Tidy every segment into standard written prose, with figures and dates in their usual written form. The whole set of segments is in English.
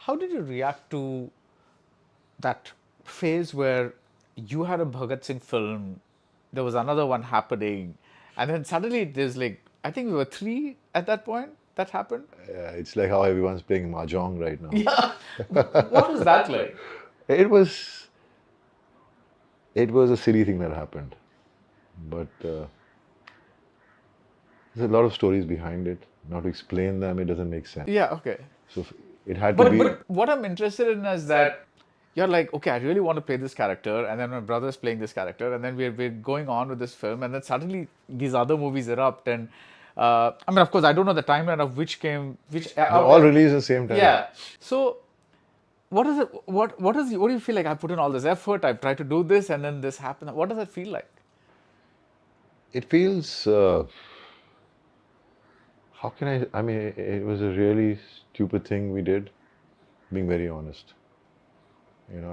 how did you react to that phase where you had a Bhagat Singh film, there was another one happening, and then suddenly there's like, I think we were three at that point that happened? It's like how everyone's playing mahjong right now. Yeah. What was that like? It was it was a silly thing that happened, but there's a lot of stories behind it. Now to explain them, it doesn't make sense. Yeah, okay. So it had to But be. but what I'm interested in is that you're like, okay, I really want to play this character, and then my brother's playing this character, and then we're going on with this film, and then suddenly these other movies erupt, and I mean, of course, I don't know the timeline of which came, which They all released at the same time. yeah. So what is it? What do you feel like? I put in all this effort. I tried to do this, and then this happened. What does it feel like? It feels. How can I? I mean, it was a really stupid thing we did. Being very honest,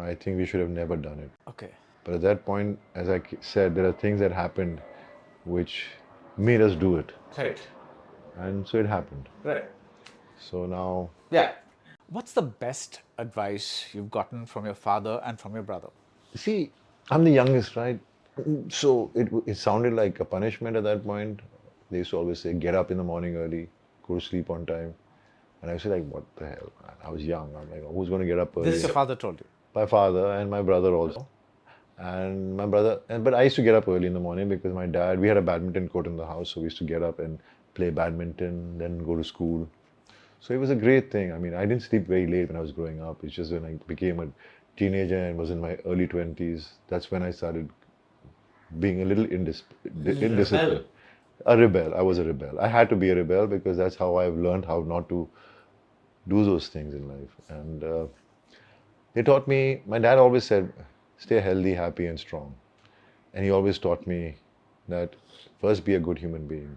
I think we should have never done it. Okay. But at that point, as I said, there are things that happened which made us do it, Right. and so it happened. Right. So now, Yeah. What's the best advice you've gotten from your father and from your brother? see, I'm the youngest, right? So it sounded like a punishment at that point. They used to always say, "Get up in the morning early, go to sleep on time," and I was like, "What the hell, man?" I was young. I'm like, "Who's going to get up early?" This your father told you. My father and my brother also. And my brother, but I used to get up early in the morning because my dad, we had a badminton court in the house, so we used to get up and play badminton, then go to school. So it was a great thing. I mean, I didn't sleep very late when I was growing up. It's just when I became a teenager and was in my early 20s, that's when I started being a little indisciplined. A rebel. I was a rebel. I had to be a rebel because that's how I've learned how not to do those things in life. And they taught me, my dad always said, stay healthy, happy, and strong. And he always taught me that first be a good human being,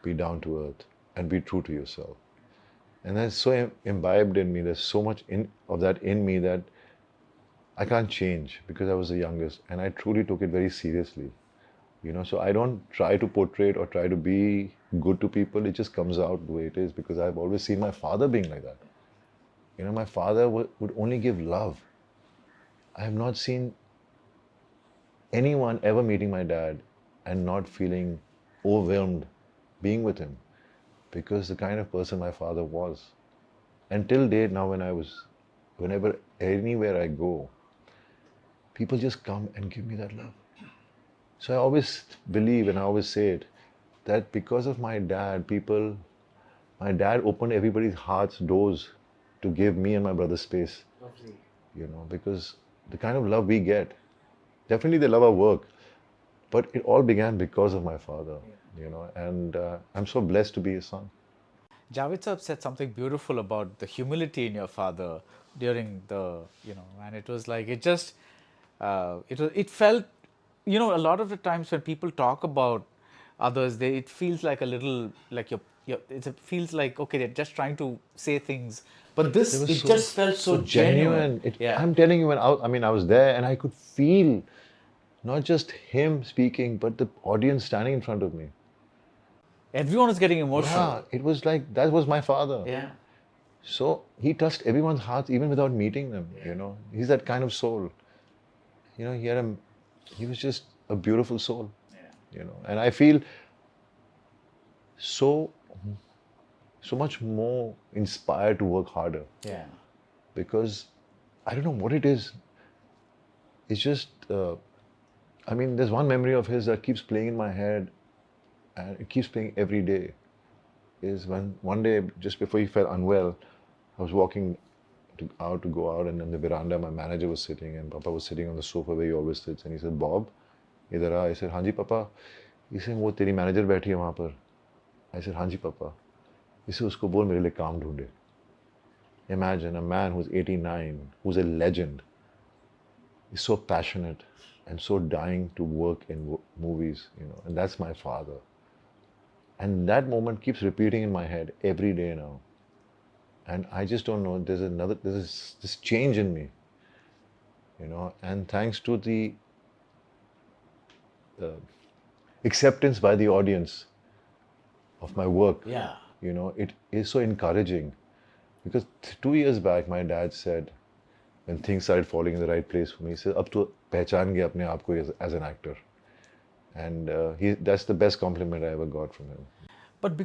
be down to earth, and be true to yourself. And that's so imbibed in me. There's so much of that in me that I can't change because I was the youngest. And I truly took it very seriously. So I don't try to portray it or try to be good to people. It just comes out the way it is because I've always seen my father being like that. My father would only give love. I have not seen anyone ever meeting my dad and not feeling overwhelmed being with him because the kind of person my father was. Until date now, whenever, anywhere I go, people just come and give me that love. So I always believe and I always say it, that because of my dad, my dad opened everybody's hearts, doors to give me and my brother space. Lovely. Because the kind of love we get, definitely they love our work, but it all began because of my father, and I'm so blessed to be his son. Javed Saab said something beautiful about the humility in your father during and it was like, it felt, a lot of the times when people talk about others, it feels like a little, like it feels like, okay, they're just trying to say things. But this, it just felt so genuine. I'm telling you, I was there and I could feel not just him speaking, but the audience standing in front of me. Everyone was getting emotional. Yeah, it was like, that was my father. Yeah. So he touched everyone's hearts even without meeting them, He's that kind of soul. He was just a beautiful soul, And I feel so much more inspired to work harder. Yeah. Because I don't know what it is. It's just, there's one memory of his that keeps playing in my head, and it keeps playing every day. Is when one day, just before he fell unwell, I was walking to go out, and in the veranda, my manager was sitting, and Papa was sitting on the sofa where he always sits, and he said, "Bob, idhar aa." I said, "Haan ji, Papa." He said, "वो तेरी manager बैठी है वहाँ पर." I said, "हाँ जी, Papa." He said, "उसको बोल मेरे लिए काम ढूंढे." Imagine a man who's 89, who's a legend, is so passionate and so dying to work in movies, and that's my father. And that moment keeps repeating in my head every day now. And I just don't know, there's this change in me, and thanks to the acceptance by the audience of my work, Yeah. it is so encouraging Because 2 years back, my dad said, when things started falling in the right place for me, he said, "Ab to pehchan gaya apne aap ko as an actor." And that's the best compliment I ever got from him. But